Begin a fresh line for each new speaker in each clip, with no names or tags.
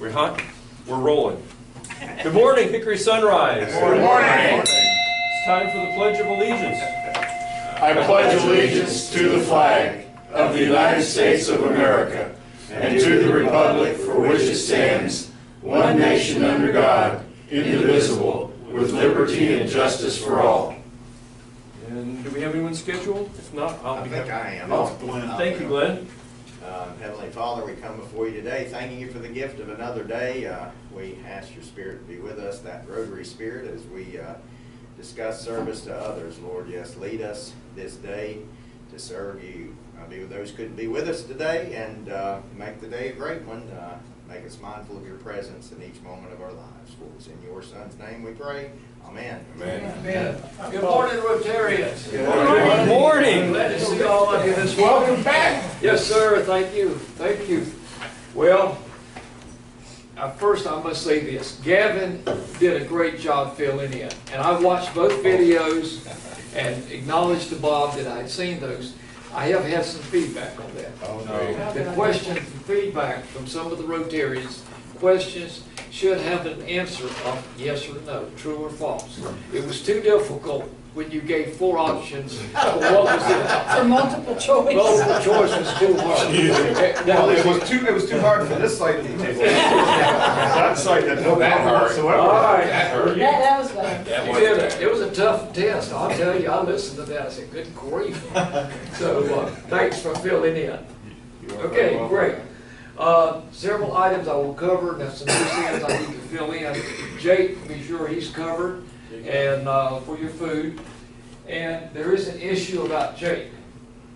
We're hot? We're rolling. Good morning, Hickory Sunrise.
Good morning.
It's time for the Pledge of Allegiance.
I pledge allegiance to the flag of the United States of America and to the republic for which it stands, one nation under God, indivisible, with liberty and justice for all.
And do we have anyone scheduled? If not, I'll be happy.
I am.
Oh, thank you, Glenn.
Heavenly Father, we come before you today, thanking you for the gift of another day. We ask your Spirit to be with us, that Rotary Spirit, as we discuss service to others. Lord, yes, lead us this day to serve you. Be with those who couldn't be with us today, and make the day a great one. Make us mindful of your presence in each moment of our lives. For it's in your Son's name we pray. Amen.
Amen. Amen. Good morning, Rotarians.
Good morning.
Good morning.
Glad to see all of you this morning.
Welcome back.
Yes, sir. Thank you. Thank you. Well, first I must say this. Gavin did a great job filling in. And I watched both videos and acknowledged to Bob that I had seen those. I have had some feedback on that.
Oh, no.
The question and feedback from some of the Rotarians, questions should have an answer of yes or no, true or false. It was too difficult when you gave 4 options for what was it?
For multiple choice.
Multiple choice was too hard.
Well, it was too hard for this side of the table. That side had no problem whatsoever.
All right.
That hurt.
That was bad.
You did it. It was a tough test. I'll tell you, I listened to that. I said, good grief. So thanks for filling in. Okay, great. Several items I will cover. There's some loose ends I need to fill in. Jake, be sure he's covered, and for your food. And there is an issue about Jake.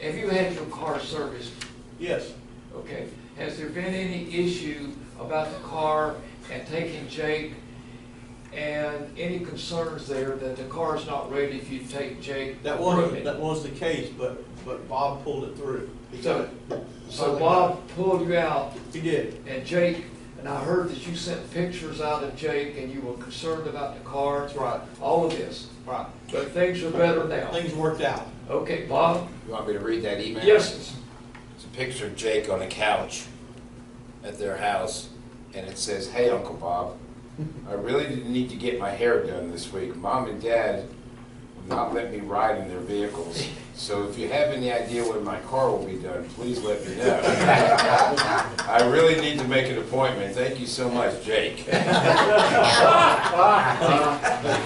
Have you had your car serviced?
Yes.
Okay. Has there been any issue about the car and taking Jake, and any concerns there that the car is not ready if you take Jake?
That was the case, but Bob pulled it through.
So Bob pulled you out.
He did.
And Jake, and I heard that you sent pictures out of Jake and you were concerned about the car.
That's right.
All of this.
Right.
But things are better now.
Things worked out.
Okay, Bob?
You want me to read that email?
Yes.
It's a picture of Jake on a couch at their house, and it says, "Hey, Uncle Bob, I really didn't need to get my hair done this week. Mom and Dad would not let me ride in their vehicles. So if you have any idea when my car will be done, please let me know. I really need to make an appointment. Thank you so much, Jake."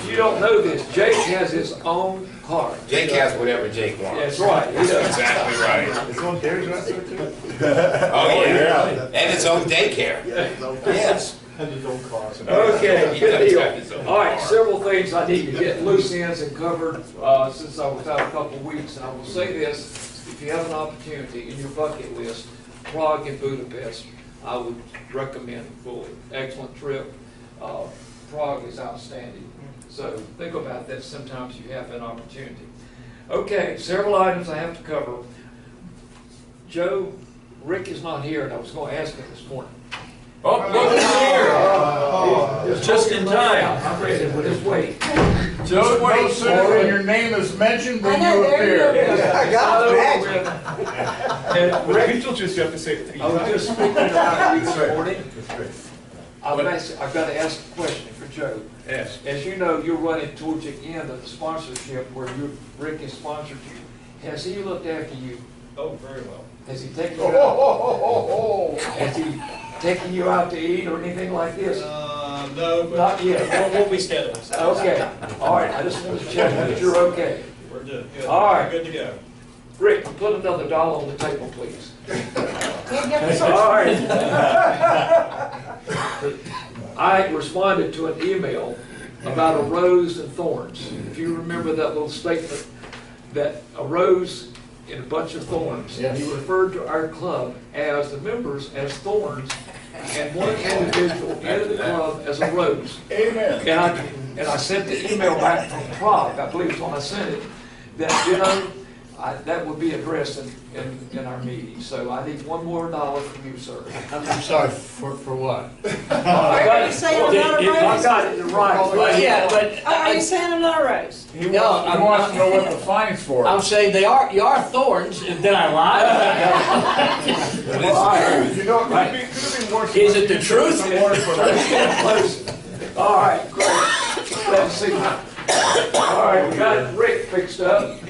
You don't know this. Jake has his own car.
Jake has whatever Jake wants.
That's right. He does.
Exactly right.
His own carriage wrestler too?
Oh, yeah. And his own daycare. Yes.
And his own car.
Okay, good deal. All right, several things I need to get loose ends and covered since I was out a couple of weeks. And I will say this, if you have an opportunity in your bucket list, Prague and Budapest, I would recommend fully. Excellent trip. Prague is outstanding. So think about that sometimes you have an opportunity. Okay, several items I have to cover. Joe, Rick is not here, and I was going to ask him this morning.
Oh, look here. Just in time.
I'm ready to just wait.
Just no sooner when your name is mentioned than you appear.
I got it.
And Rick,
You'll just have to say it.
I was just speaking about you this morning. I've got to ask a question for Joe.
Yes.
As you know, you're running towards the end of the sponsorship where Rick has sponsored you. Has he looked after you?
Oh, very well.
Has he taken you out? Has he taken you out to eat or anything like this?
No, but
Not yet.
we'll be scheduled.
Okay. All right. I just want to check that you're okay.
We're good.
All right.
Good to go.
Rick, put another dollar on the table, please.
Can't get the
All right. I responded to an email about a rose and thorns. If you remember that little statement, that a rose and a bunch of thorns.
Yes.
He referred to our club as the members as thorns, and one individual in the club as a rose.
Amen.
And I sent the email back from Prague, I believe it's when I sent it, that, you know, that would be addressed in our meeting. So I need $1 more from you, sir.
I'm sorry, for what?
Are you saying I'm not a
I
rose?
got it right.
Yeah, but
Are you saying I'm not a rose?
He wants to know what the fine's for.
I'm saying you are thorns. Did I lie?
You know, it could have been
Is it the truth? All right, great. Let's see. All right, we got Rick fixed up.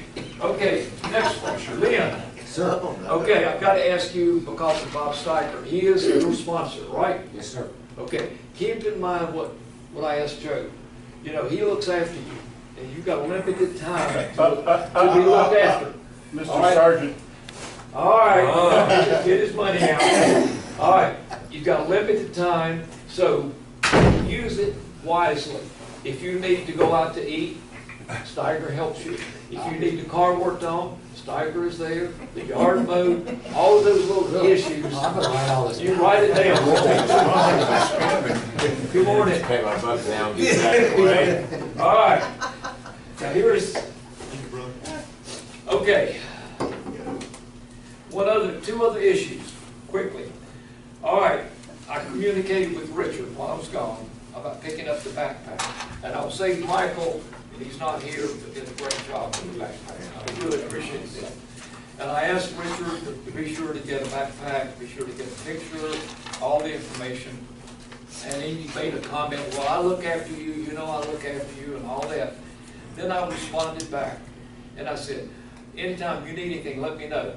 Okay, next one, Lynn.
Sir.
Okay, I've got to ask you because of Bob Steiger. He is your sponsor, right?
Yes, sir.
Okay, keep in mind what I asked Joe. You know, he looks after you, and you've got a limited time to be looked after.
Mr.
All right.
Sergeant,
All right, get his money out. All right, you've got a limited time, so use it wisely. If you need to go out to eat, Steiger helps you. If you need the car worked on, Steiger is there. The yard mowed, all of those little issues. You write it down. Good morning.
Pay my buck down, get back away.
All right. Now here's, okay. Two other issues, quickly. All right, I communicated with Richard while I was gone about picking up the backpack. And I'll say Michael, and he's not here, but did a great job with the backpack. I really appreciate that. And I asked Richard to be sure to get a backpack, be sure to get a picture, all the information. And he made a comment, well, I look after you, you know I look after you, and all that. Then I responded back, and I said, anytime you need anything, let me know.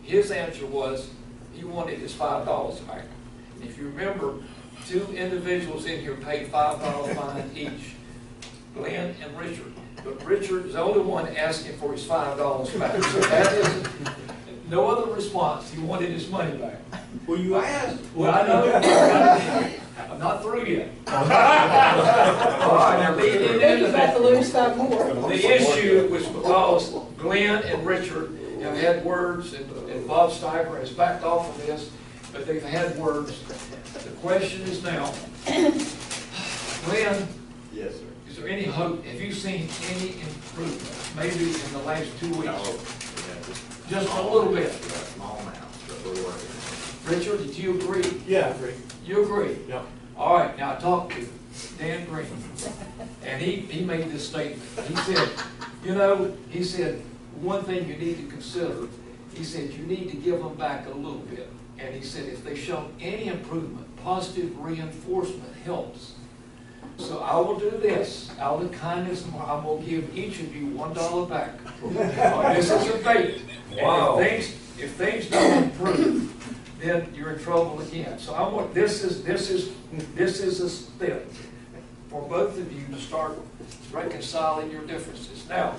His answer was, he wanted his $5 back. And if you remember, 2 individuals in here paid $5 fine each, Glenn and Richard. But Richard is the only one asking for his $5 back. So that is no other response. He wanted his money back.
Well, you asked.
Well, I know. I'm not through yet. All right, now leading into
Then you've got
that.
to lose 5 more.
The issue was because Glenn and Richard have had words, and Bob Steiger has backed off of this, but they've had words. The question is now, Glenn,
Yes, sir.
is there any hope? Have you seen any improvement, maybe in the last 2 weeks? Just a little bit.
Small amounts, but we're working.
Richard, did you agree?
Yeah, I agree.
You agree?
Yeah.
All right, now I talked to Dan Green, and he made this statement. He said, you know, he said, one thing you need to consider, he said, you need to give them back a little bit. And he said, if they show any improvement, positive reinforcement helps. So I will do this, out of kindness, I'm going to give each of you $1 back. This is a bait.
Wow.
And if things don't improve, then you're in trouble again. So I want, this is a step for both of you to start reconciling your differences. Now,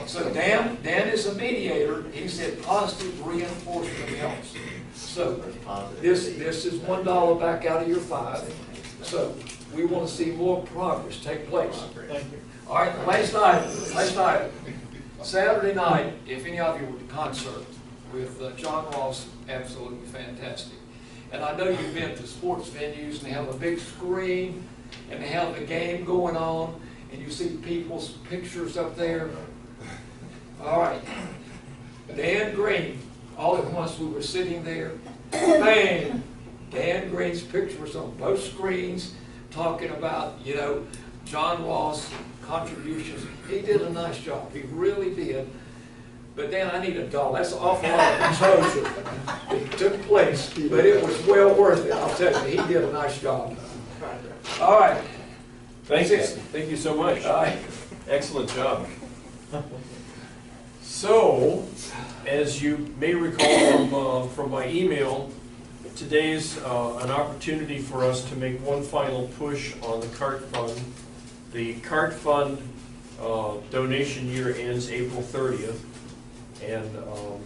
so Dan is a mediator. He said positive reinforcement helps. So this is $1 back out of your 5. So we want to see more progress take place.
Thank you.
All right, last night, Saturday night, if any of you were to concert with John Ross, absolutely fantastic. And I know you've been to sports venues and they have a big screen and they have the game going on and you see people's pictures up there. All right, Dan Green, all at once we were sitting there, bang, Dan Green's picture was on both screens talking about, you know, John Ross contributions. He did a nice job, he really did. But then I need $1. That's an awful lot of exposure that took place, but it was well worth it. I'll tell you, he did a nice job. All right.
Thank you.
That's it.
Thank you so much.
All right.
Excellent job. So, as you may recall from my email, today's an opportunity for us to make one final push on the CART fund. The CART fund donation year ends April 30th. And of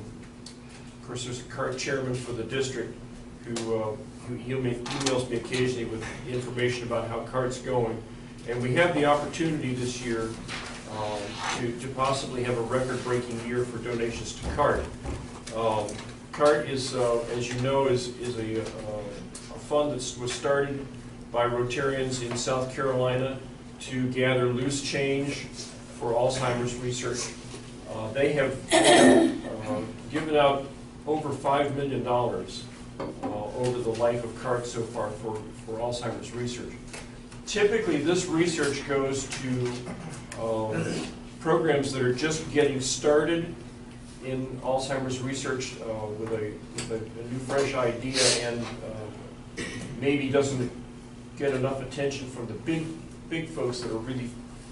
course, there's a CART chairman for the district who emails me occasionally with information about how CART's going. And we have the opportunity this year to possibly have a record-breaking year for donations to CART. CART is, as you know, is a fund that was started by Rotarians in South Carolina to gather loose change for Alzheimer's research. They have given out over $5 million over the life of CART so far for Alzheimer's research. Typically, this research goes to programs that are just getting started in Alzheimer's research with a new fresh idea and maybe doesn't get enough attention from the big folks that are really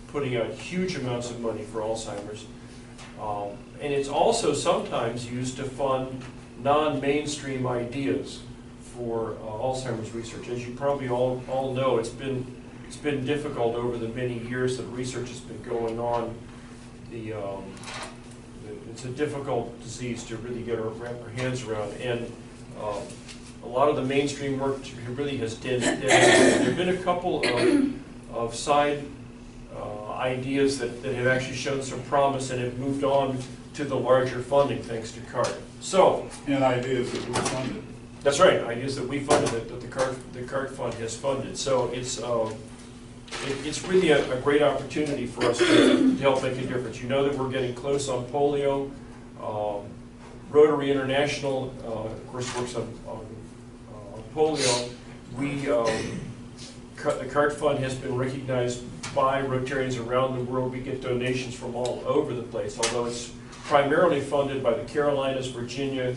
putting out huge amounts of money for Alzheimer's. And it's also sometimes used to fund non-mainstream ideas for Alzheimer's research. As you probably all know, it's been difficult over the many years that research has been going on. It's a difficult disease to really wrap our hands around, and a lot of the mainstream work really has dead. There have been a couple of side ideas that have actually shown some promise and have moved on to the larger funding thanks to CART. So,
And ideas that were funded.
that's right, ideas that we funded, that the CART fund has funded. So it's really a great opportunity for us to help make a difference. You know that we're getting close on polio. Rotary International, of course, works on polio. The CART fund has been recognized by Rotarians around the world. We get donations from all over the place, although it's primarily funded by the Carolinas, Virginia,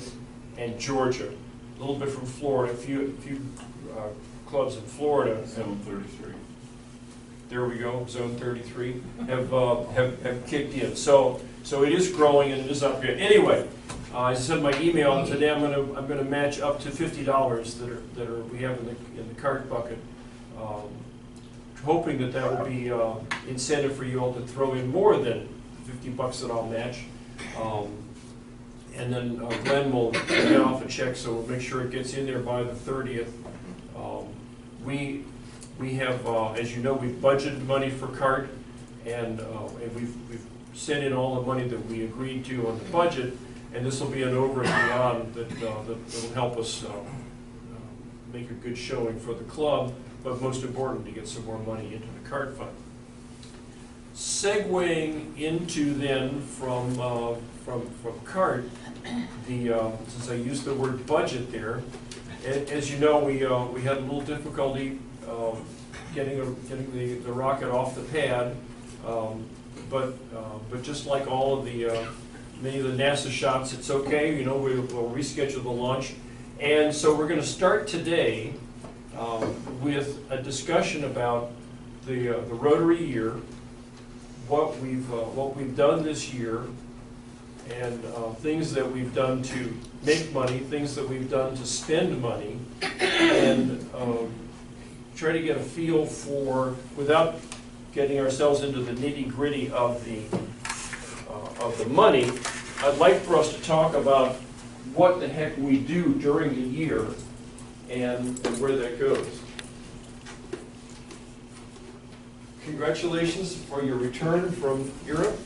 and Georgia. A little bit from Florida, a few clubs in Florida.
Zone 33.
There we go, Zone 33 have kicked in. So it is growing and it is up here. Anyway, as I said in my email today, I'm gonna match up to $50 that we have in the CART bucket, hoping that will be incentive for you all to throw in more than $50 that I'll match. And then Glenn will get off a check, so we'll make sure it gets in there by the 30th. We have, as you know, we've budgeted money for CART, and we've sent in all the money that we agreed to on the budget, and this will be an over and beyond that will help us make a good showing for the club, but most important, to get some more money into the CART fund. Segueing into then from CART, since I used the word budget there, as you know, we had a little difficulty getting the rocket off the pad, but just like all of many of the NASA shots, it's okay. You know, we'll reschedule the launch, and so we're going to start today with a discussion about the Rotary year, what we've done this year, and things that we've done to make money, things that we've done to spend money, and try to get a feel for, without getting ourselves into the nitty-gritty of the money, I'd like for us to talk about what the heck we do during the year and where that goes. Congratulations for your return from Europe.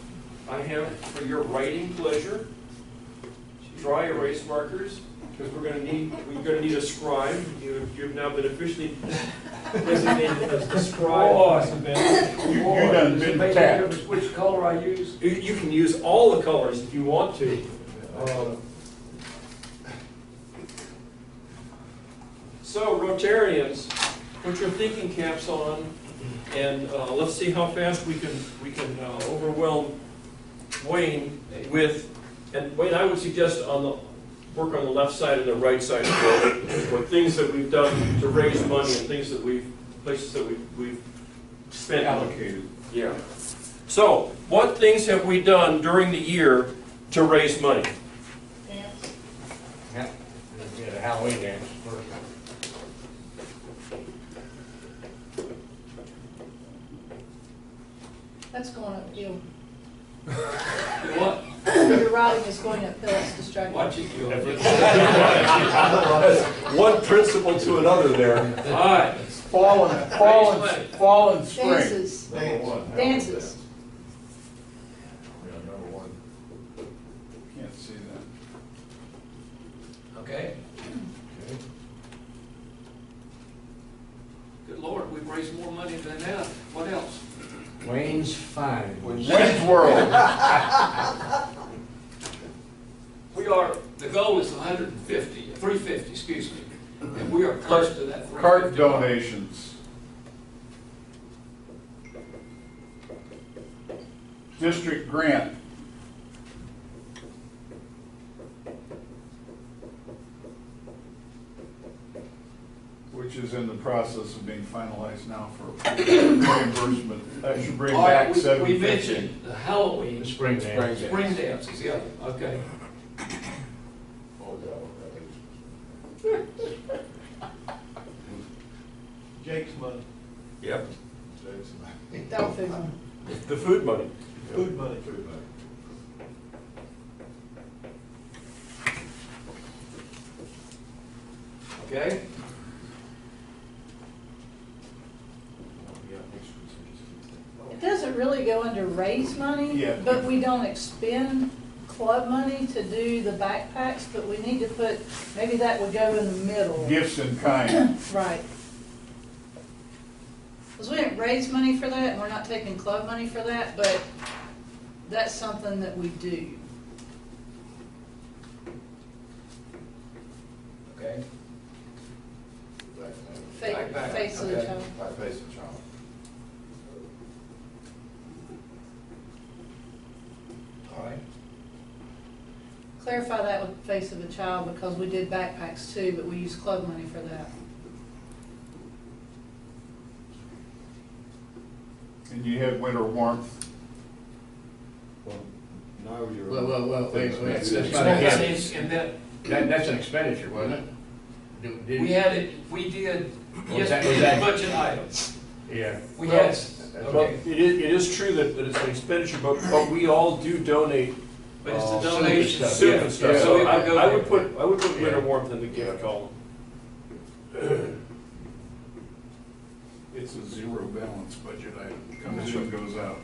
I have, for your writing pleasure, dry erase markers, because we're going to need a scribe. You've now been officially designated as the scribe of this event.
You done been tapped.
Which color I use?
You can use all the colors if you want to. So, Rotarians, put your thinking caps on, and let's see how fast we can overwhelm Wayne with. And Wayne, I would suggest work on the left side and the right side for things that we've done to raise money and places that we've spent
Allocated.
Yeah. So, what things have we done during the year to raise money?
Dance.
Yeah, the Halloween dance first.
That's going uphill.
What?
Your riding is going uphill, it's distracting.
Watch it go.
One principle to another there.
All right.
Fall and spring.
Dances. Dances.
Number one.
Can't see that.
Okay. Good Lord, we've raised more money than that. What else?
Wayne's fine.
Wayne's World.
The goal is 350, excuse me. And we are close to that 350.
CART donations. District grant.
which is in the process of being finalized now for reimbursement. That should bring
All right,
back
we
$750.
mentioned the Halloween,
The spring dance.
spring dances, yeah, okay.
Jake's money,
Yep.
Dog food.
The food money.
food money.
Okay,
It doesn't really go under raise money,
Yeah.
but we don't expend club money to do the backpacks, but we need to put, maybe that would go in the middle.
Gifts in kind.
Right. Because we didn't raise money for that, and we're not taking club money for that, but that's something that we do.
okay. Backpack,
Face of the
okay.
child.
All right,
Clarify that with face of a child, because we did backpacks too, but we use club money for that.
And you had winter warmth.
Well, wait, that's
It's
not
not
a gift.
in that,
That's an expenditure, wasn't it? Did-
we had it, we did,
Was
yes,
that-
we
was
did
that-
budget items.
Yeah.
We
Well,
had,
Well,
okay,
it is true that it's an expenditure, but we all do donate
but it's the
soup
donation.
stuff,
soup
yeah.
and stuff.
Yeah.
So
it would go
I would
there.
put winter
Yeah.
warmth in the gift column.
It's a zero balance budget item. Comes in, goes out.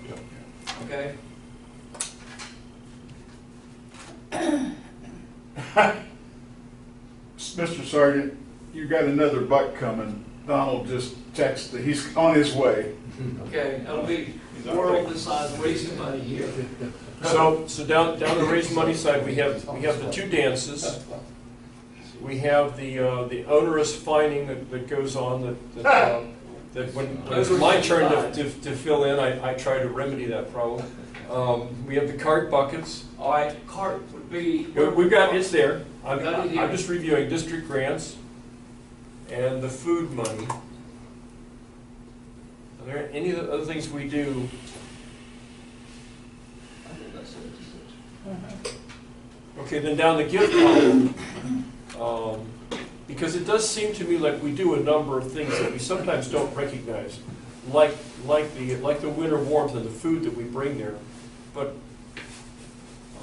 Okay,
Mr. Sergeant, you got another buck coming. Donald just texted, he's on his way.
okay, that'll be world the size of raising money here.
So down the raise money side, we have the two dances. We have the onerous fining that goes on that when it's my turn to fill in, I try to remedy that problem. We have the cart buckets.
All right, cart would be.
We've got, it's there.
Got it here.
I'm just reviewing district grants and the food money. Are there any other things we do? Okay, then down the gift column, because it does seem to me like we do a number of things that we sometimes don't recognize, like the winter warmth and the food that we bring there. But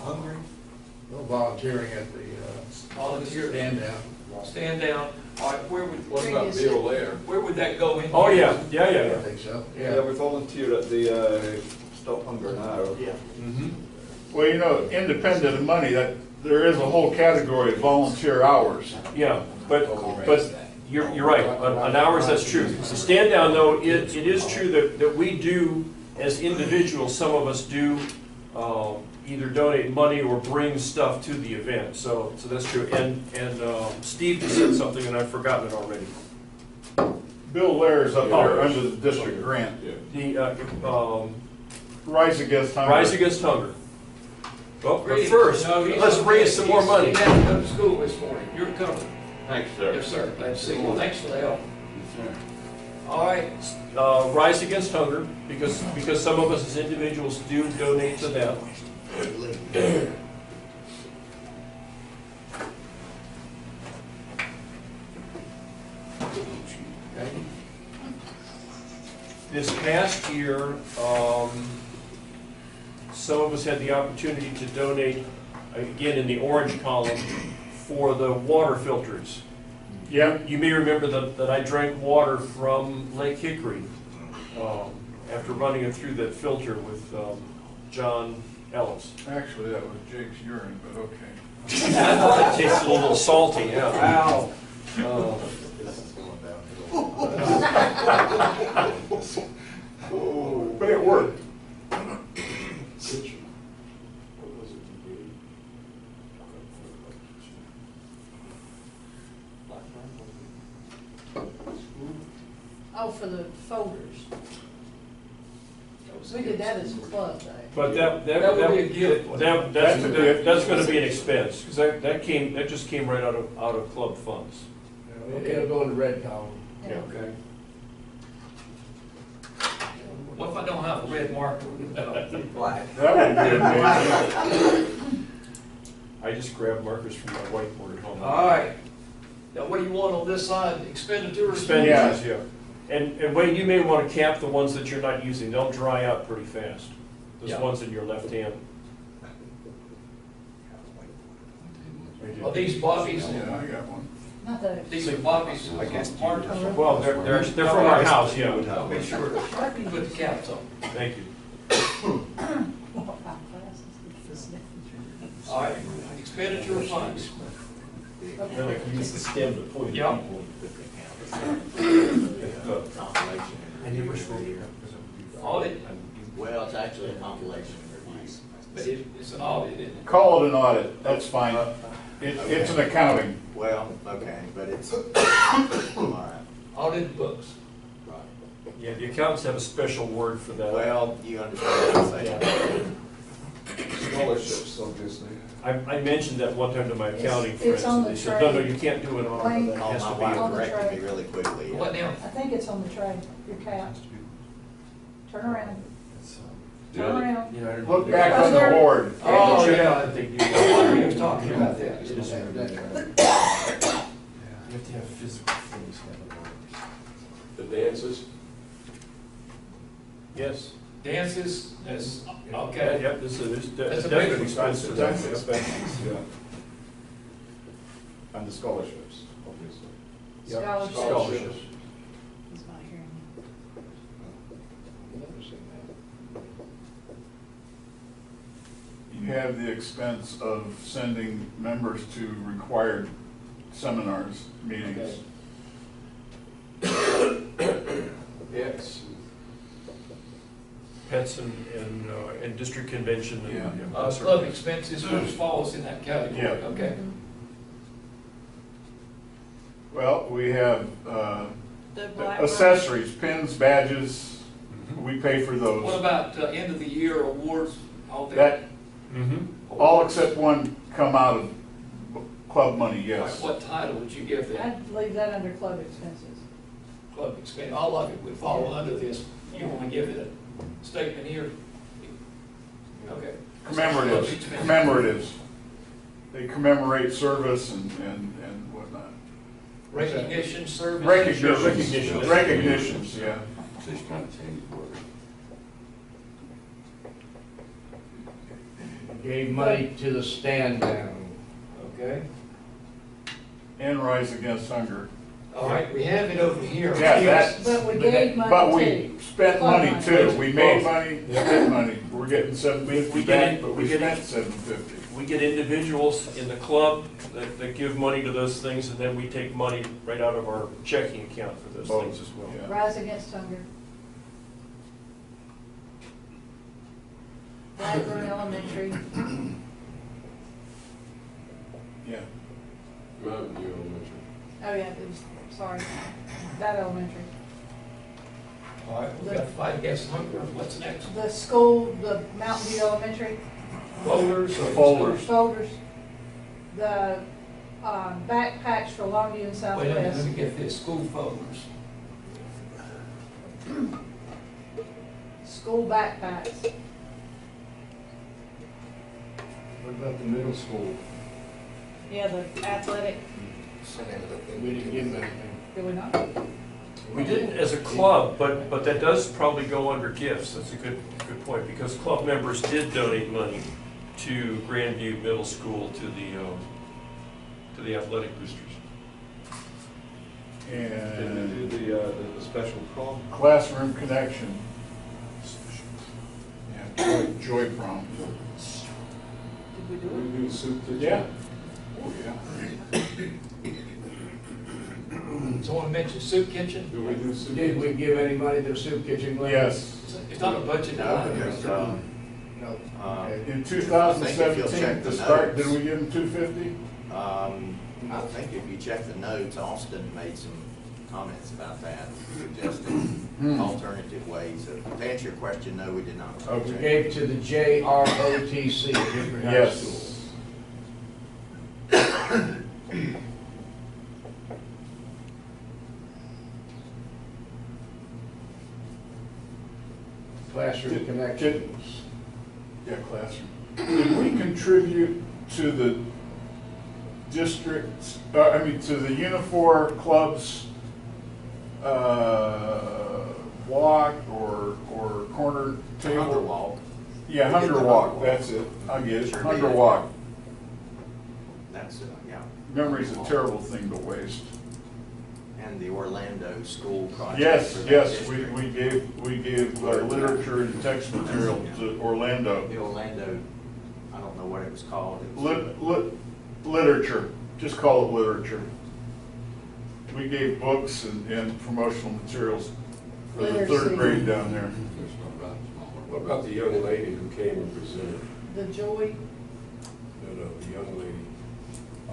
Hungry?
No volunteering at the
Volunteer.
stand down.
Stand down. All right, where would,
What about Bill
there?
where would that go in?
oh yeah,
I
yeah.
think so,
Yeah,
yeah.
we volunteer at the Stop Hunger Now.
Yeah.
Mm-hmm.
Well, you know, independent of money, that there is a whole category of volunteer hours.
Yeah, but you're right, on hours, that's true. So stand down, though, it is true that we do, as individuals, some of us do either donate money or bring stuff to the event, so that's true. And Steve just said something and I've forgotten it already.
Bill Lair's up there under the district grant.
The
Rise Against Hunger.
Rise Against Hunger. Well, but
Really?
first,
No, he's
let's
okay.
raise some more money.
He had to come to school this morning. You're covered.
Thanks, sir.
Yes, sir. Glad to see you. Thanks for the help. All right,
Rise Against Hunger, because some of us as individuals do donate to that. This past year, some of us had the opportunity to donate, again in the orange column, for the water filters.
Yep.
You may remember that I drank water from Lake Hickory after running it through that filter with John Ellis.
Actually, that was Jake's urine, but okay.
It tasted a little salty, yeah.
wow.
But it worked.
Oh, for the folders. We did that as a club day.
But
That would be a gift.
that's
a gift.
going to be an expense, because that just came right out of club funds.
It'll go in the red column.
Yeah.
Okay. What if I don't have a red marker? Black.
That would be amazing.
I just grabbed markers from my whiteboard at home.
All right. Now, what do you want on this side? Expenditures?
Expenditures, yeah. And Wade, you may want to cap the ones that you're not using. They'll dry out pretty fast. Those
Yeah.
ones in your left hand.
Are these Bobby's?
Yeah, I got one.
Not those.
These are Bobby's markers?
Well, they're from our house, yeah.
I'll be sure to put the caps on.
Thank you.
All right, expenditure funds.
Then I can use the stem to point
Yeah.
people.
Audit,
Well, it's actually a compilation of reviews.
but it's an audit, isn't it?
Call it an audit, that's fine. It's an accounting.
Well, okay, but it's, all right.
Audit books.
Yeah, the accountants have a special word for that.
Well, you understand what I'm saying.
Scholarships, obviously.
I mentioned that one time to my accounting
It's
friends,
on
and
the
they said, no,
tray.
you can't do it on,
Wayne.
that
Call
has to
my
be.
wife
on the
corrected
tray.
me really quickly.
What now?
I think it's on the tray, your cap. Turn around.
Yeah.
Turn around.
Look back on the board.
Oh,
Check
yeah.
out that they do.
He was talking about that.
You have to have physical things happen.
The dances?
Yes.
Dances, that's,
Yeah,
okay.
yep, this is,
That's a
definite
big
expense for
That's
that.
expenses, yeah. And the scholarships, obviously.
Yep,
Scholarships.
Scholarships.
He's not hearing me.
You have the expense of sending members to required seminars, meetings.
Yes.
Pets and district convention and.
Yeah.
Club expenses, which falls in that category,
Yeah.
okay.
Well, we have
The black.
accessories, pins, badges, we pay for
What
those.
about end of the year awards, all that?
That,
Mm-hmm.
all except one come out of club money, yes.
What title would you give that?
I'd leave that under club expenses.
Club expense, all of it would fall under this. You want to give it a statement here? Okay. Club
Commemoratives,
expense.
commemoratives. They commemorate service and whatnot.
Recognition, service.
Recognitions, recognitions, yeah.
Just trying to change the word.
Gave money to the stand down.
Okay.
And Rise Against Hunger.
All right, we have it over here.
Yeah, that-
But we gave
But
money
we
too.
spent
Club
money too. We made money, spent money. We're getting
We
$750
get-
back, but we
we get-
spent $750.
We get individuals in the club that give money to those things, and then we take money right out of our checking account for those
Both,
things as well.
yeah.
Rise Against Hunger. Blackburn Elementary.
Yeah.
Mountain View Elementary.
Oh, yeah, it was, sorry, that elementary.
All right, we got fight against hunger. What's next?
The school, the Mountain View Elementary,
Folders.
The folders.
folders, the backpacks for Longview and
Wait a minute, let
Southwest.
me get this, school folders.
School backpacks.
What about the middle school?
Yeah, the athletic,
We didn't give them anything.
did we not?
We didn't as a club, but that does probably go under gifts. That's a good point, because club members did donate money to Grandview Middle School, to the athletic boosters.
Did they
And
do the special call?
Classroom Connection. Yeah, Joy Prom.
Did we
Did
do
we do the soup kitchen?
Yeah. Oh, yeah.
Someone mentioned soup kitchen?
Did we do soup?
Did we give any money to the soup kitchen? Glenn?
Yes.
It's not a budget
No,
item.
because,
No.
okay.
In
I think if you'll
2017,
check
to
the
start,
notes.
did we give them 250?
I think if you check the notes, Austin made some comments about that, suggesting alternative ways of, to answer your question, no, we did not.
We gave to the JROTC, Hickory High School.
Yes.
Classroom connections.
Yeah, classroom. Did we contribute to the districts, to the Unifor clubs, walk or corner table?
Hunger walk.
Yeah,
We did
Hunger
the
Walk,
Hunger Walk.
that's it. I'll get it.
Sure
Hunger
did.
Walk.
That's, yeah.
Memory's a terrible thing to waste.
And the Orlando school project.
Yes,
for that
yes,
district.
we gave literature and text material to Orlando.
The Orlando, I don't know what it was called. It was-
Literature, just call it literature. We gave books and promotional materials for the
Literacy.
third grade down there.
What about the young lady who came and presented?
The Joy,
No, the young lady.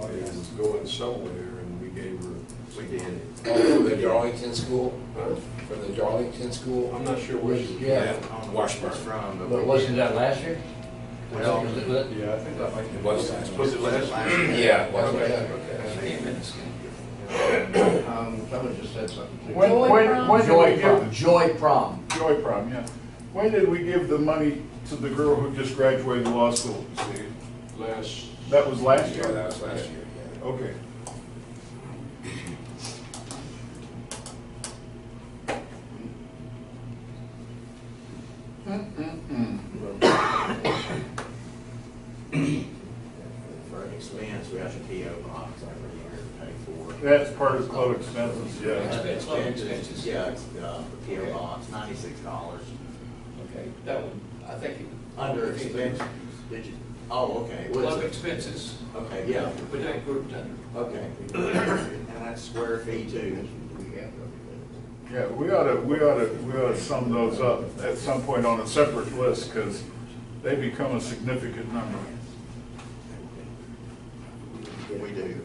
Oh, yeah, was going somewhere and we gave her.
We did.
Oh, from the Darlington School? From the Darlington School?
I'm not sure where she was.
Yeah.
I don't know where it
Washburn.
was from, but
But
we
wasn't
did.
that last year?
Well,
Was it-
Yeah, I think that might be.
It was last
Was it last
last
year?
year.
Yeah, it was.
Okay.
Someone just said something. too.
When
Joy Prom?
did we
Joy
give,
Prom, Joy Prom.
Joy Prom, yeah. When did we give the money to the girl who just graduated law school, Steve?
Last.
That was last
Yeah,
year?
that was last year, yeah.
Okay.
For an expense, we have to PO box every year to pay for.
That's part of club expenses, yeah.
Expenses, yeah, it's, the PO box, $96.
Okay, that one, I think.
Under expenses, did you, oh, okay. What is
Club
it?
expenses,
Okay, yeah,
but that grouped under.
okay. And that's square fee too.
Yeah, we ought to sum those up at some point on a separate list, because they become a significant number.
We do.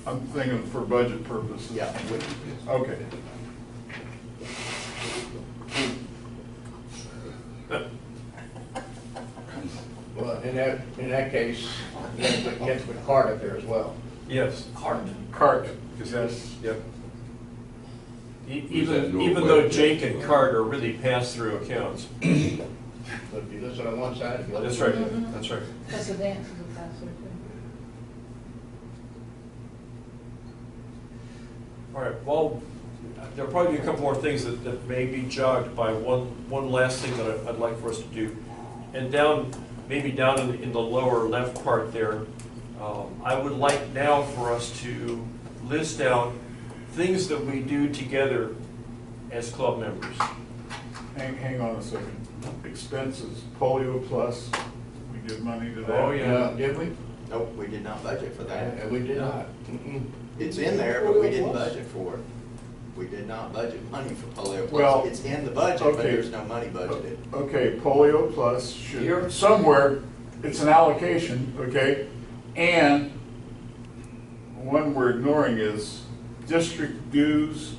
I'm thinking for budget purposes.
Yeah.
Okay.
Well, in that case, you have to put card up there as well.
Yes.
Cart, yes.
Yep.
Who's that
Even though Jake and Cart are really pass-through accounts.
But if you listen on one side, if you
That's
listen
right,
on the other.
Mhm.
that's right.
because the dance is a pass-through too.
All right, well, there'll probably be a couple more things that may be jogged by one last thing that I'd like for us to do. And maybe down in the lower left part there, I would like now for us to list out things that we do together as club members.
Hang on a second. Expenses, Polio Plus, we give money to that.
Oh, yeah.
Did we?
Nope, we did not budget for that.
And we did not. Mm-mm.
It's in there, but we didn't budget for it. We did not budget money for Polio
Well,
Plus. It's in the budget, but
okay.
there's no money budgeted.
Okay, Polio Plus
Here.
should, somewhere, it's an allocation, okay? And one we're ignoring is district dues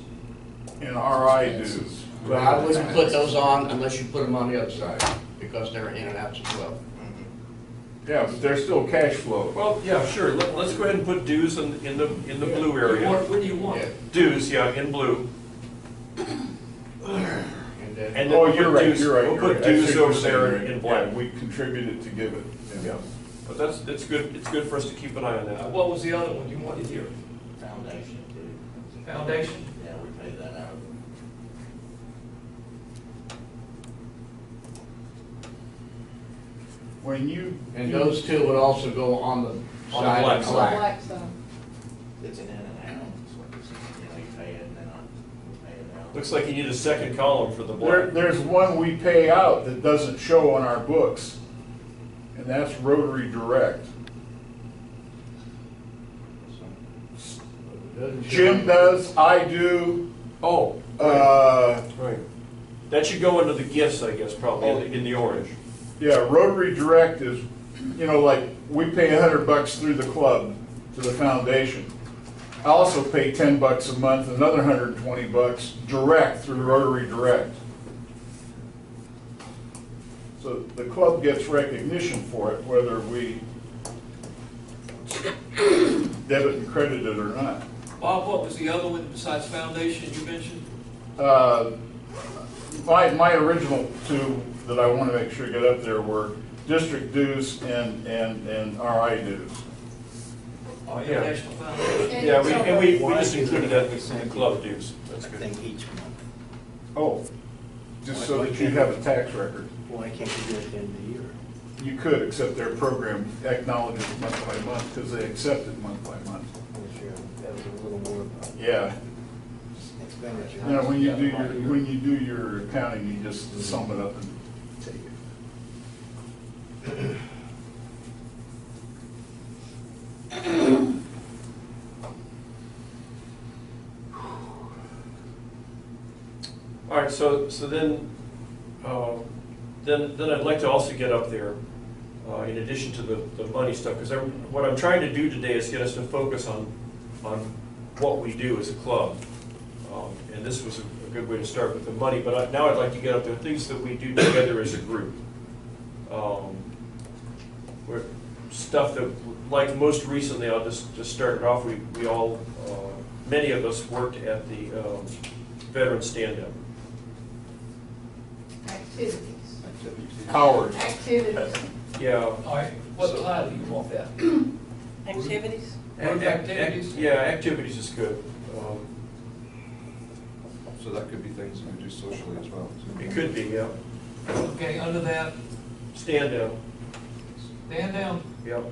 and RI dues.
Well, I wouldn't put those on unless you put them on the other side, because they're in and outs as well.
Yeah, but they're still cash flow.
Well, yeah, sure, let's go ahead and put dues in the blue area.
What do you want?
Yeah.
Dues, yeah, in blue.
And then,
And then
Oh,
we'll
you're
put
right,
dues-
you're right.
We'll
you're
put
right. I see
dues
what
over
you're
there
saying.
in black.
Yeah, we contributed to give it.
Yeah, but it's good for us to keep an eye on that.
What was the other one you wanted here?
Foundation too.
Foundation?
Yeah, we paid that out.
When you.
and those two would also go on the
the
side
black
of
side.
black.
Black side.
It's an in and out. It's what it's, you pay it and then we pay it out.
Looks like you need a second column for the
There,
black.
there's one we pay out that doesn't show on our books, and that's Rotary Direct.
Doesn't show-
Jim does, I do,
Oh, right. That should go into the gifts, I guess, probably, in the orange.
yeah, Rotary Direct is, like, we pay $100 through the club to the foundation. I also pay $10 a month, another $120 direct through Rotary Direct. So the club gets recognition for it, whether we debit and credit it or not.
Bob, what was the other one besides foundation you mentioned?
My original two that I want to make sure get up there were district dues and RI dues.
Oh,
Yeah.
National Foundation.
Yeah, and we just included that in the club dues. That's
I
good.
think each month.
Oh, just so that you have a tax record.
Why can't you do it at the end of the year?
You could, except their program acknowledges month by month because they accept it month by month.
I'm sure that was a little more
Yeah.
expenditure.
You know, when you do your accounting, you just sum it up and take it.
All right, so then I'd like to also get up there, in addition to the money stuff, because what I'm trying to do today is get us to focus on what we do as a club. And this was a good way to start with the money, but now I'd like to get up there, things that we do together as a group. Stuff that, like most recently, I'll just start it off, we all, many of us worked at the veteran stand-up.
Activities.
Howard.
Activities.
Yeah.
All right, what title do you want that?
Activities?
Activities?
Yeah, activities is good.
So that could be things that we do socially as well.
It could be, yeah.
Okay, under that,
Stand-up,
stand down.
yep.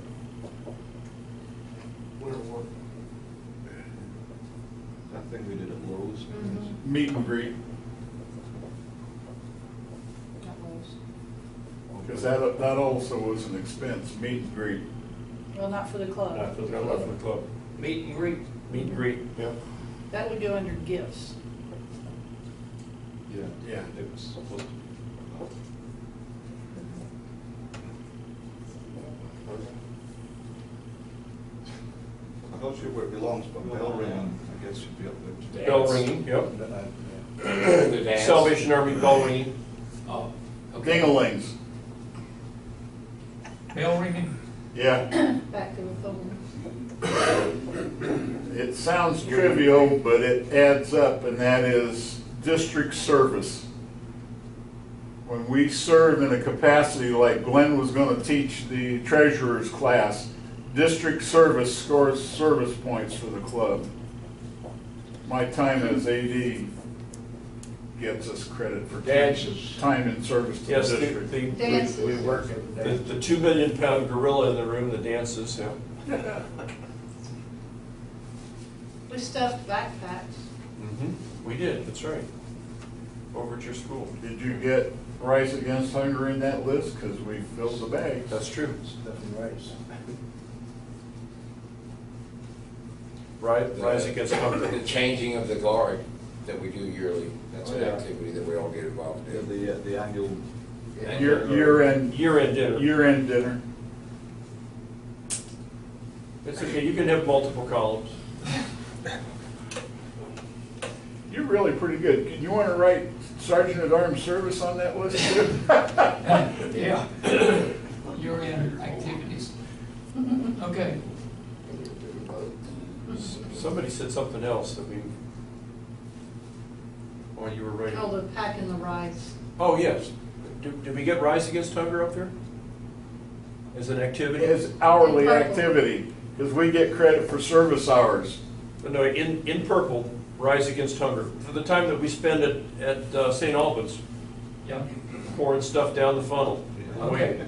That thing we did at Lowe's.
Meet and greet, because that also was an expense, meet and greet.
Well, not for the club.
Not for the club.
Meet and greet.
Meet and greet, yeah.
That would go under gifts.
Yeah.
Yeah.
It was supposed to be. I'm not sure where it belongs, but bell ringing, I guess, should be up there.
Bell ringing, yep.
The dance.
Salvation Army bell ringing.
Oh, okay.
Dingalings,
Bell ringing?
yeah.
Back to the phone.
It sounds trivial, but it adds up, and that is district service. When we serve in a capacity like Glenn was going to teach the treasurer's class, district service scores service points for the club. My time as AD gets us credit for
Dances.
time in service to the
Yes,
district.
Dances.
We work at the
The 2 million pound gorilla in the room, the dances, yeah.
We stuffed backpacks.
We did, that's right. Over at your school.
Did you get Rise Against Hunger in that list? Because we filled the bags.
That's true.
Stuff and rice.
Rise Against Hunger.
The changing of the guard that we do yearly, that's
Oh,
an
yeah.
activity that we all get involved in.
The annual.
Year-end
Year-end dinner.
year-end dinner.
It's okay, you can have multiple columns.
You're really pretty good. Can you want to write Sergeant at Arms Service on that list too?
Yeah. You're in activities. Okay.
Somebody said something else that we, while you were writing.
Oh, the packing the rice.
Oh, yes. Did we get Rise Against Hunger up there? As an activity?
As hourly
Purple.
activity, because we get credit for service hours.
No, in purple, Rise Against Hunger. For the time that we spend at St. Albans,
Yeah.
pouring stuff down the funnel.
Okay.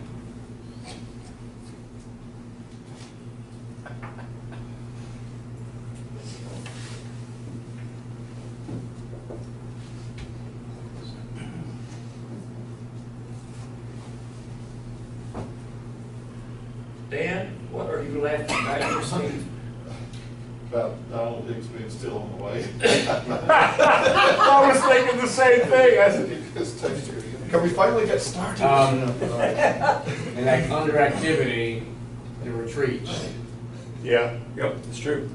Dan, what are you laughing at? Steve?
About Donald Hicks being still on the way.
I was thinking the same thing. I said,
Can we finally get started?
And under activity, the retreats.
yeah,
Yep, it's true.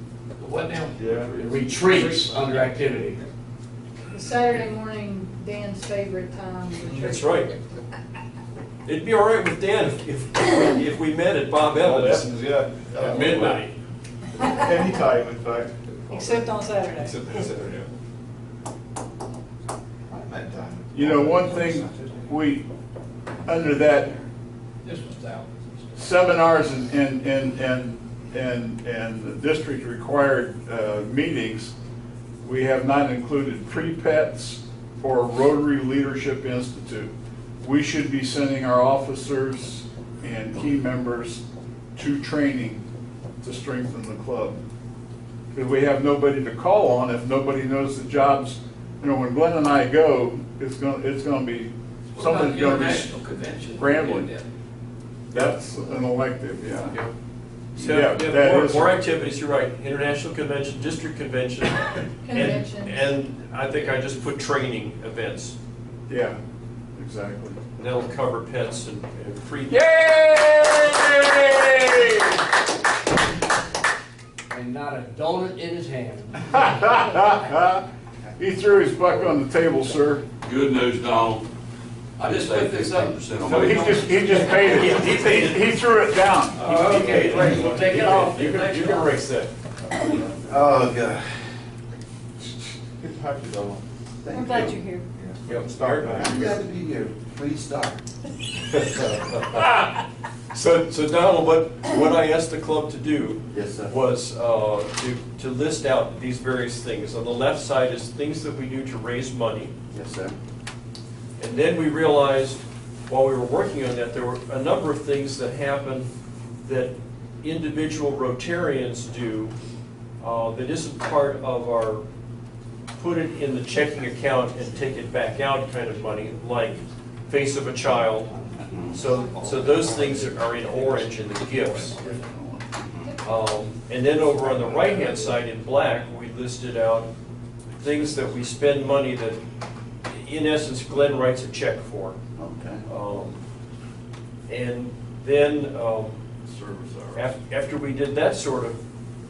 What now?
Yeah.
The retreats under activity.
The Saturday morning, Dan's favorite time.
That's right. It'd be all right with Dan if we met at Bob Evans.
Yeah.
At midnight.
Anytime, in fact.
Except on Saturday.
Except for Saturday. I met
You know, one thing under that
This one's out.
seminars and the district required meetings, we have not included pre-pets or Rotary Leadership Institute. We should be sending our officers and key members to training to strengthen the club. Because we have nobody to call on if nobody knows the jobs. You know, when Glenn and I go, it's gonna be, somebody's gonna be
International convention.
scrambling. That's an elective, yeah.
So,
Yeah,
yeah,
that is-
more activities, you're right, international convention, district convention.
Convention.
And I think I just put training events,
Yeah, exactly.
and that'll cover pets and free.
Yay!
And not a donut in his hand.
He threw his buck on the table, sir.
Good news, Donald.
I just put this up.
15% on
No,
my-
he just paid it.
He paid it.
He threw it down.
Okay, great, we'll take it off.
You can erase that.
Oh, God.
I'm glad you're here.
Yep, start.
I'm glad to be here. Please start.
So Donald, what I asked the club to do
Yes, sir.
was to list out these various things. On the left side is things that we do to raise money.
Yes, sir.
And then we realized, while we were working on that, there were a number of things that happen that individual Rotarians do that isn't part of our put it in the checking account and take it back out kind of money, like face of a child. So those things are in orange in the gifts. And then over on the right-hand side in black, we listed out things that we spend money that, in essence, Glenn writes a check for.
Okay.
And then, after we did that sort of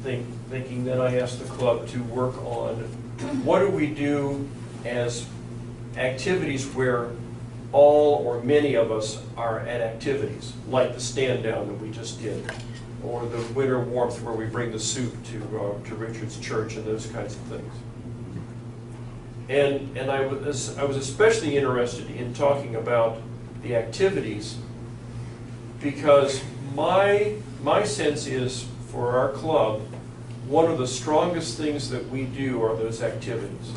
thinking, then I asked the club to work on what do we do as activities where all or many of us are at activities, like the stand down that we just did, or the winter warmth where we bring the soup to Richard's church and those kinds of things. And I was especially interested in talking about the activities because my sense is for our club, one of the strongest things that we do are those activities.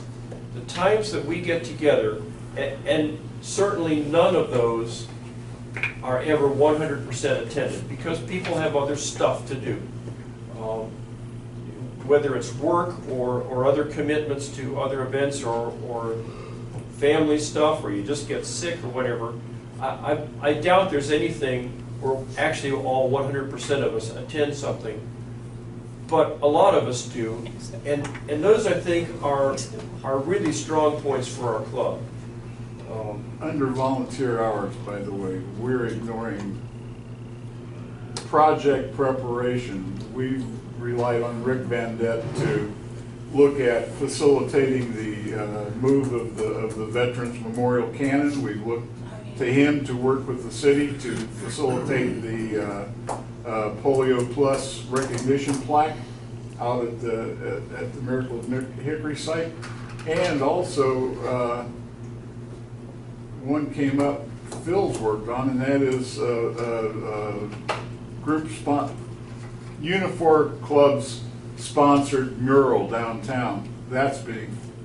The times that we get together, and certainly none of those are ever 100% attended because people have other stuff to do. Whether it's work or other commitments to other events or family stuff or you just get sick or whatever, I doubt there's anything where actually all 100% of us attend something, but a lot of us do, and those I think are really strong points for our club.
Under volunteer hours, by the way, we're ignoring project preparation. We've relied on Rick Van Dett to look at facilitating the move of the Veterans Memorial Cannon. We've looked to him to work with the city to facilitate the Polio Plus recognition plaque out at the Miracle of Hickory site. And also, one came up Phil's worked on, and that is Unifor Club's sponsored mural downtown. That's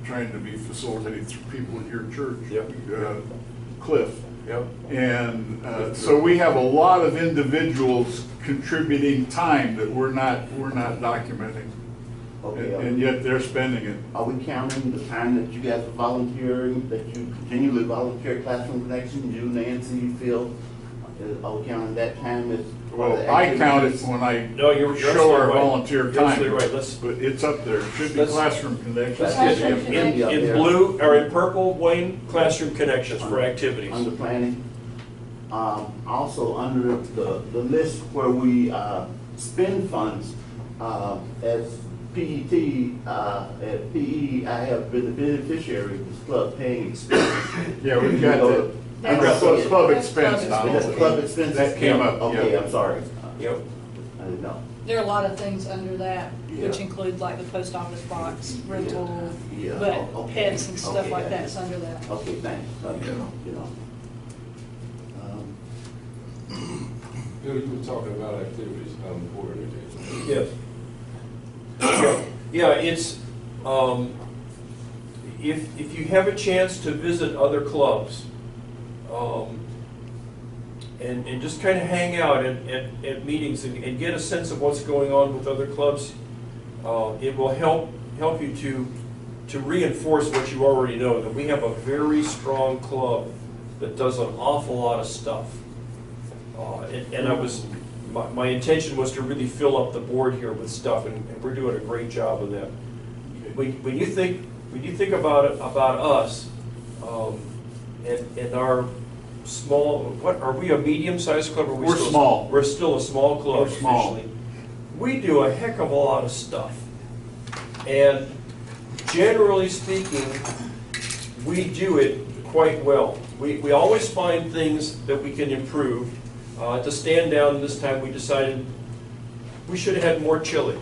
trying to be facilitated through people in your church.
Yep.
Cliff.
Yep.
And so we have a lot of individuals contributing time that we're not documenting.
Okay.
And yet they're spending it.
Are we counting the time that you guys are volunteering, that you continually volunteer Classroom Connection, you, Nancy, Phil? Are we counting that time as?
Well, I count it when I
No, you're
show our
right.
volunteer
You're
time.
absolutely right. Let's-
But it's up there. It should be
Let's-
Classroom Connection.
Let's
Classroom
get
Connection.
in blue, or in purple, Wayne, classroom connections for activities.
Under planning. Also under the list where we spend funds, as PET, at PE, I have been the beneficiary of this club paying expenses.
Yeah, we've got that.
That's-
Club expense.
That's
That's club expenses.
That came up,
Okay,
yeah.
I'm sorry.
Yep.
I didn't know.
There are a lot of things under that, which
Yeah.
include like the post office box rental,
Yeah,
but
okay.
pets and stuff
Okay.
like that's under that.
Okay, thanks. You know.
Bill, you were talking about activities on the board.
Yes. Yeah, it's, if you have a chance to visit other clubs, and just kind of hang out at meetings and get a sense of what's going on with other clubs, it will help you to reinforce what you already know, that we have a very strong club that does an awful lot of stuff. And my intention was to really fill up the board here with stuff, and we're doing a great job of that. When you think about us, and our small, what, are we a medium-sized club, or are we
We're
still
small.
We're still a small club
We're small.
officially. We do a heck of a lot of stuff. And generally speaking, we do it quite well. We always find things that we can improve. To stand down this time, we decided we should have had more chili.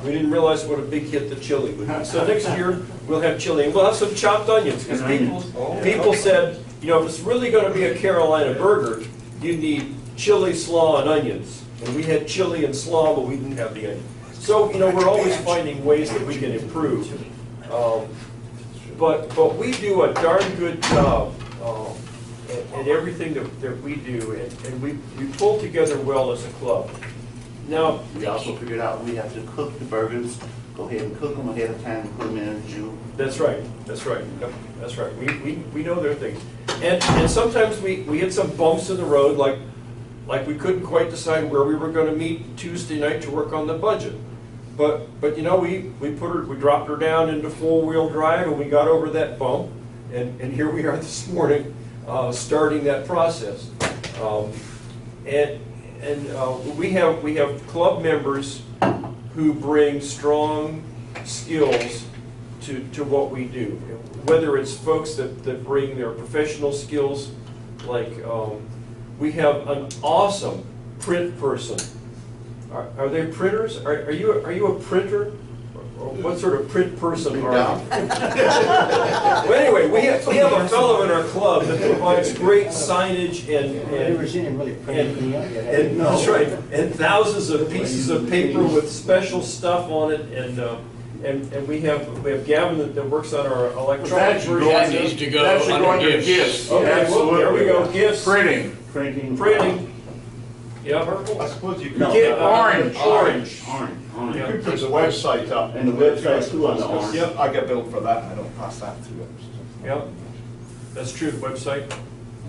We didn't realize what a big hit the chili would be. So next year, we'll have chili, and we'll have some chopped onions, because people said, you know, if it's really going to be a Carolina burger, you need chili, slaw, and onions. And we had chili and slaw, but we didn't have the onion. So, you know, we're always finding ways that we can improve. But we do a darn good job at everything that we do, and we pull together well as a club. Now,
We also figured out we have to cook the burgers, go ahead and cook them ahead of time, put them in a jus.
that's right, yep, that's right. We know there are things. And sometimes we hit some bumps in the road, like we couldn't quite decide where we were gonna meet Tuesday night to work on the budget. But you know, we dropped her down into four-wheel drive, and we got over that bump, and here we are this morning, starting that process. We have club members who bring strong skills to what we do. Whether it's folks that bring their professional skills, like we have an awesome print person. Are they printers? Are you a printer? Or what sort of print person are you? But anyway, we have a fellow in our club that provides great signage
I've never seen him really print anything up yet. have you?
that's right, and thousands of pieces of paper with special stuff on it, and we have Gavin that works on our electronic
That should go
version.
under, that should go under gifts.
Okay, well,
Absolutely.
there we go, gifts.
Printing.
Printing. Yeah, purple.
I suppose you could.
No,
Orange.
Orange.
Yeah.
You could put the website up.
And the website too on the orange.
Yep.
I get billed for that, and I don't pass that through.
Yep, that's true, the website.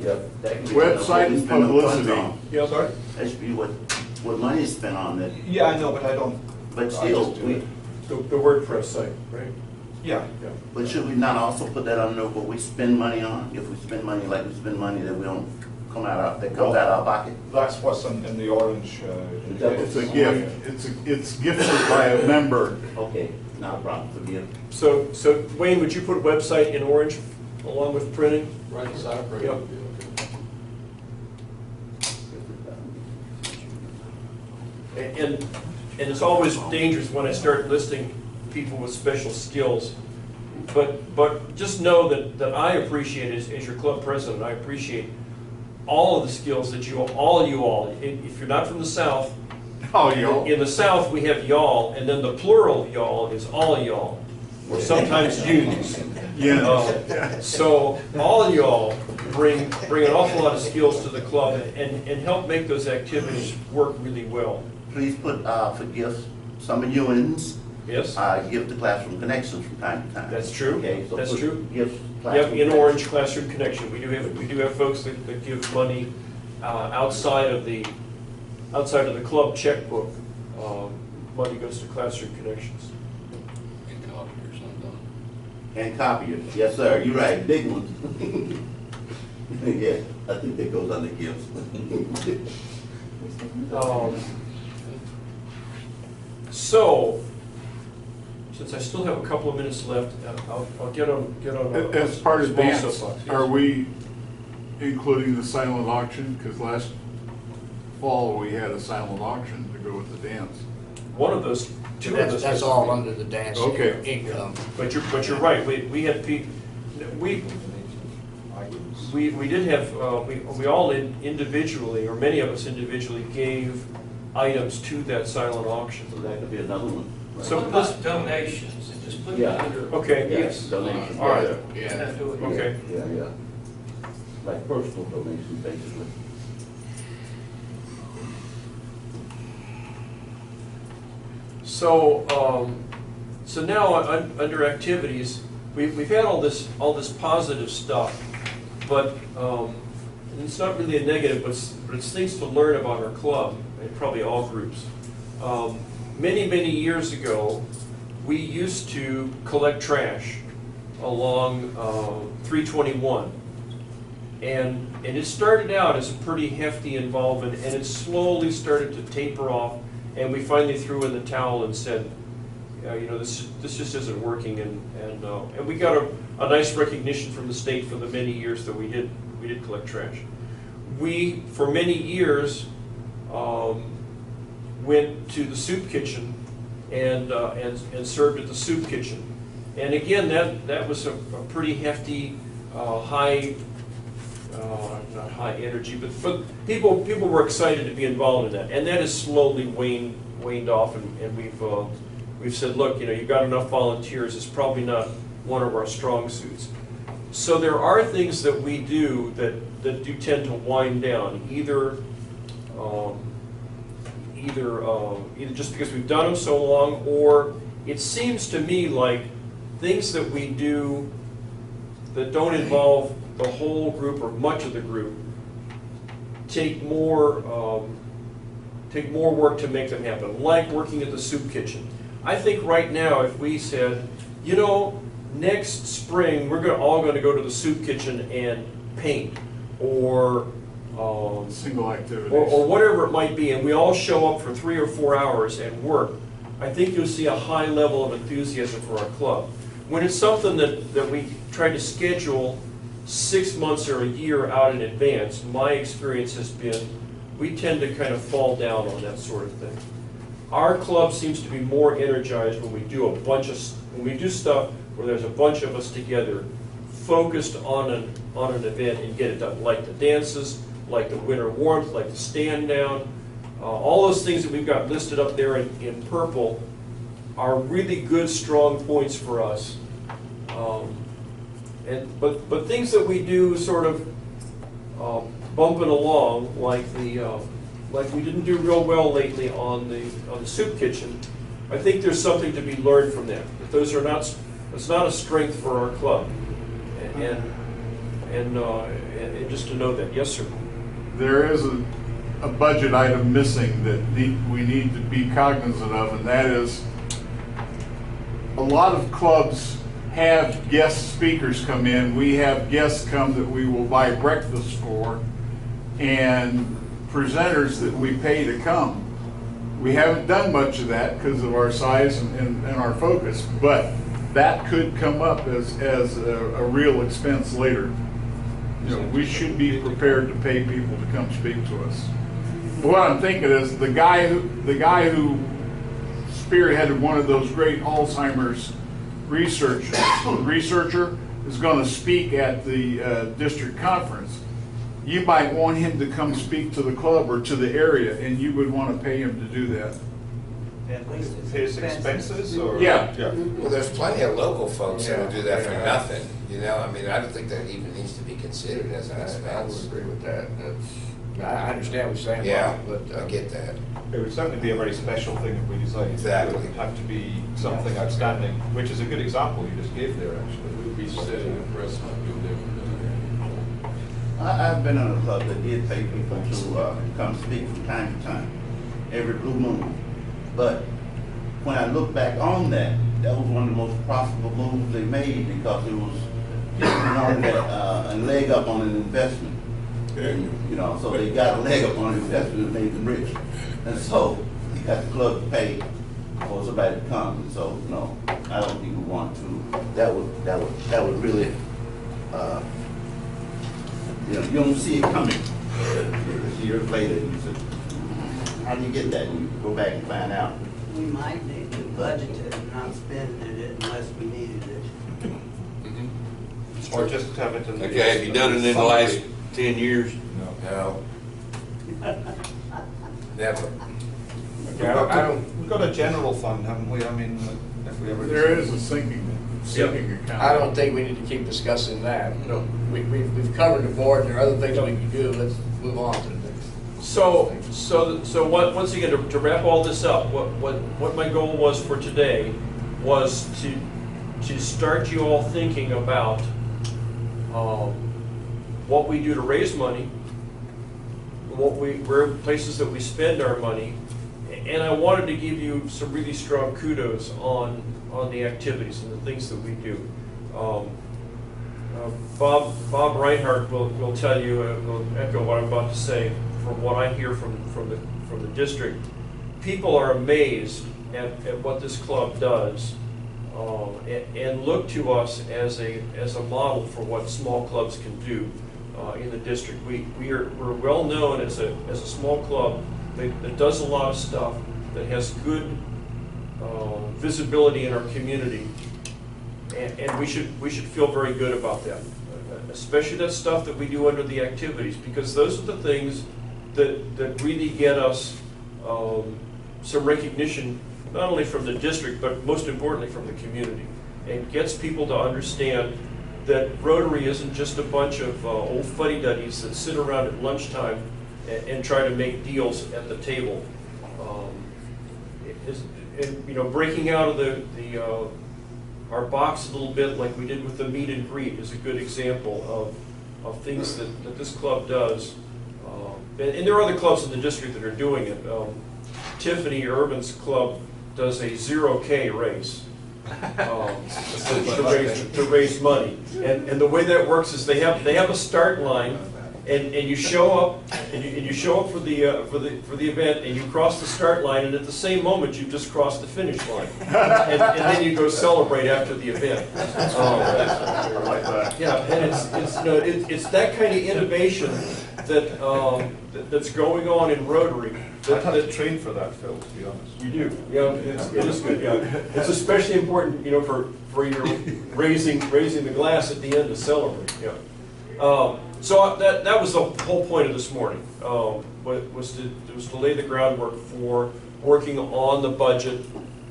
Yep. That can be
Website
what we
and
spend the funds
publicity.
on.
Yep.
Sorry?
That should be what money is spent on that,
Yeah, I know, but I don't.
but
I
still,
just do it.
The WordPress site, right?
Yeah.
but should we not also put that under what we spend money on? If we spend money like we spend money that we don't that comes out of our pocket?
That's what's in the orange.
It's a gift. It's gifted by a member.
Okay, not a problem, forgive.
So Wayne, would you put website in orange along with printing?
Right inside of
Yep. And it's always dangerous when I start listing people with special skills. But just know that I appreciate, as your club president, I appreciate all of the skills that all you all, if you're not from the South, in the South we have y'all, and then the plural of y'all is all y'all, or sometimes yous. So all of y'all bring an awful lot of skills to the club and help make those activities work really well.
Please put for gifts, some of UNs,
Yes?
give to Classroom Connections from time to time.
That's true.
Okay, so
That's
put
true.
Gifts.
Yep,
Classroom
in
Connections.
orange, Classroom Connection. We do have folks that give money outside of the club checkbook. Money goes to Classroom Connections.
And copiers, yes, sir, you're right, big ones. Yeah, I think that goes under gifts.
So, since I still have a couple of minutes left, I'll get on.
As part of
small
dance,
soapbox, yes.
are we including the silent auction? Because last fall, we had a silent auction to go with the dance.
one of those, two of those.
That's all under the dance
Okay.
income.
But you're right, we had we did have, we all individually, or many of us individually gave items to that silent auction.
So that could be another one. right?
So
What about donations, and just put it
Yeah.
under.
Okay.
Yes, donations.
All right.
Yeah.
Not do it.
Okay.
Yeah. Like personal donations, basically.
So, so now under activities, we've had all this positive stuff, but it's not really a negative, but it's things to learn about our club, and probably all groups. Many years ago, we used to collect trash along 321. And it started out as a pretty hefty involvement, and it slowly started to taper off, and we finally threw in the towel and said, you know, this just isn't working, and we got a nice recognition from the state for the many years that we did collect trash. We, for many years, went to the soup kitchen and served at the soup kitchen. And again, that was a pretty hefty, high, not high energy, but people were excited to be involved in that. And that has slowly waned off, and we've said, look, you know, you've got enough volunteers, it's probably not one of our strong suits. So there are things that we do that do tend to wind down, either just because we've done them so long, or it seems to me like things that we do that don't involve the whole group or much of the group take more work to make them happen, like working at the soup kitchen. I think right now, if we said, you know, next spring we're all going to go to the soup kitchen and paint, or
Single activities.
or whatever it might be, and we all show up for 3 or 4 hours and work, I think you'll see a high level of enthusiasm for our club. When it's something that we try to schedule 6 months or a year out in advance, my experience has been we tend to kind of fall down on that sort of thing. Our club seems to be more energized when we do stuff where there's a bunch of us together, focused on an event and get it done, like the dances, like the winter warmth, like the stand down. All those things that we've got listed up there in purple are really good, strong points for us. But things that we do sort of bumping along, like we didn't do real well lately on the soup kitchen. I think there's something to be learned from that. It's not a strength for our club, and just to know that. Yes, sir.
There is a budget item missing that we need to be cognizant of, and that is a lot of clubs have guest speakers come in. We have guests come that we will buy breakfast for, and presenters that we pay to come. We haven't done much of that because of our size and our focus, but that could come up as a real expense later. You know, we should be prepared to pay people to come speak to us. What I'm thinking is the guy who spearheaded one of those great Alzheimer's researcher is going to speak at the district conference. You might want him to come speak to the club or to the area, and you would want to pay him to do that.
At least his expenses, or?
Yeah.
Well, there's plenty of local folks that will do that for nothing, you know, I mean, I don't think that even needs to be considered as an
I would
expense.
agree with that. I understand what you're saying,
Yeah,
Bob, but
I get that.
It would certainly be a very special thing if we decided
Exactly.
it would have to be something outstanding, which is a good example you just gave there, actually.
We'd be setting a precedent doing that.
I've been in a club that did pay people to come speak from time to time, every blue moon. But when I look back on that, that was one of the most profitable moves they made, because it was just a leg up on an investment. You know, so they got a leg up on an investment and made them rich. And so you got the club to pay for somebody to come. And so, no, I don't think we want to. That would really. You know, you don't see it coming. Years later, you say, how do you get that? And you go back and find out
We might need to budget it and not spend it unless we needed it.
Or just have it in the.
Okay, have you done it in the last 10 years?
No. Never.
We've got a general fund, haven't we? I mean, if we ever.
There is a sinking account.
I don't think we need to keep discussing that. You know, we've covered the board, there are other things we can do, let's move on to the next.
So once again, to wrap all this up, what my goal was for today was to start you all thinking about what we do to raise money, where places that we spend our money, and I wanted to give you some really strong kudos on the activities and the things that we do. Bob Reinhardt will tell you, will echo what I'm about to say. From what I hear from the district, people are amazed at what this club does, and look to us as a model for what small clubs can do in the district. We're well known as a small club that does a lot of stuff, that has good visibility in our community, and we should feel very good about that, especially that stuff that we do under the activities, because those are the things that really get us some recognition, not only from the district, but most importantly from the community, and gets people to understand that Rotary isn't just a bunch of old fuddy-duddies that sit around at lunchtime and try to make deals at the table. Breaking out of our box a little bit, like we did with the meet and greet, is a good example of things that this club does. And there are other clubs in the district that are doing it. Tiffany Urban's club does a 0K race to raise money, and the way that works is they have a start line, and you show up and you show up for the event, and you cross the start line, and at the same moment you just cross the finish line, and then you go celebrate after the event. Yeah, and it's that kind of innovation that's going on in Rotary.
I'd have to train for that, Phil, to be honest.
You do, yeah. It is good. Yeah, it's especially important, for your raising the glass at the end to celebrate. Yeah. So that was the whole point of this morning. Was to lay the groundwork for working on the budget,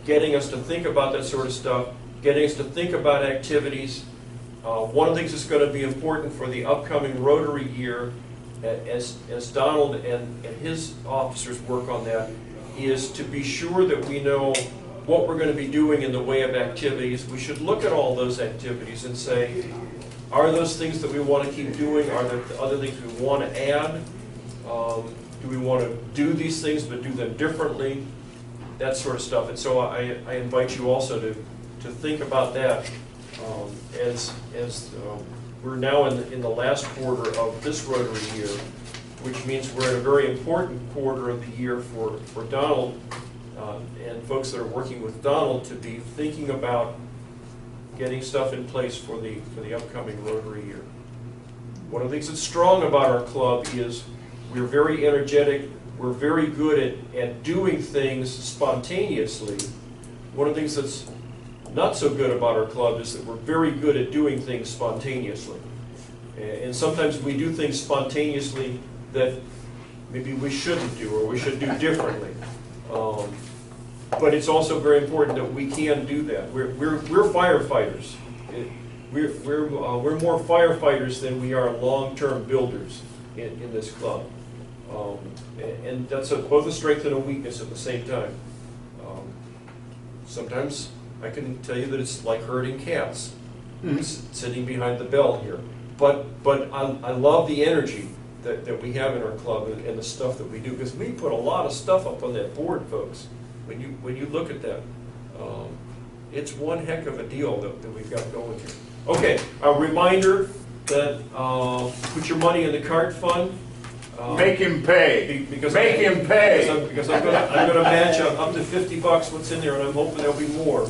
getting us to think about that sort of stuff, getting us to think about activities. One of the things that's going to be important for the upcoming Rotary year, as Donald and his officers work on that, is to be sure that we know what we're going to be doing in the way of activities. We should look at all those activities and say, are those things that we want to keep doing? Are there other things we want to add? Do we want to do these things but do them differently? That sort of stuff. And so I invite you also to think about that as we're now in the last quarter of this Rotary year, which means we're in a very important quarter of the year for Donald and folks that are working with Donald to be thinking about getting stuff in place for the upcoming Rotary year. One of the things that's strong about our club is we're very energetic. We're very good at doing things spontaneously. One of the things that's not so good about our club is that we're very good at doing things spontaneously. And sometimes we do things spontaneously that maybe we shouldn't do or we should do differently. But it's also very important that we can do that. We're firefighters. We're more firefighters than we are long-term builders in this club. And that's both a strength and a weakness at the same time. Sometimes I can tell you that it's like herding cats, sitting behind the bell here. But I love the energy that we have in our club and the stuff that we do, because we put a lot of stuff up on that board, folks. When you look at that, it's one heck of a deal that we've got going here. Okay, a reminder that put your money in the cart fund.
Make him pay. Make him pay.
Because I'm going to match up to $50 what's in there, and I'm hoping there'll be more.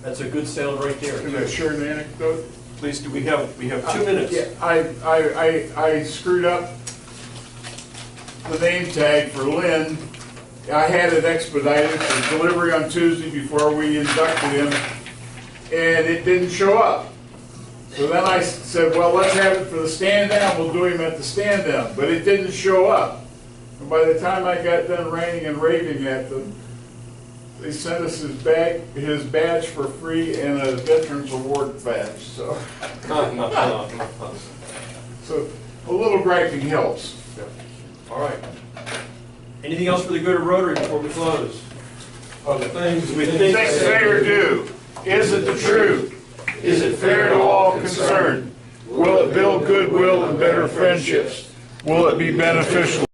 That's a good sound right there.
Can I share an anecdote?
Please do. We have 2 minutes.
Yeah, I screwed up the name tag for Lynn I had it expedited for delivery on Tuesday before we inducted him, and it didn't show up. So then I said, well, let's have it for the stand down, we'll do him at the stand down, but it didn't show up. And by the time I got done ranting and raving at them, they sent us his badge for free and a Veterans Award badge, so. So a little griping helps.
All right. Anything else for the good of Rotary before we close?
Other things we think.
Think, say, or do. Is it the truth? Is it fair to all concerned? Will it build goodwill and better friendships? Will it be beneficial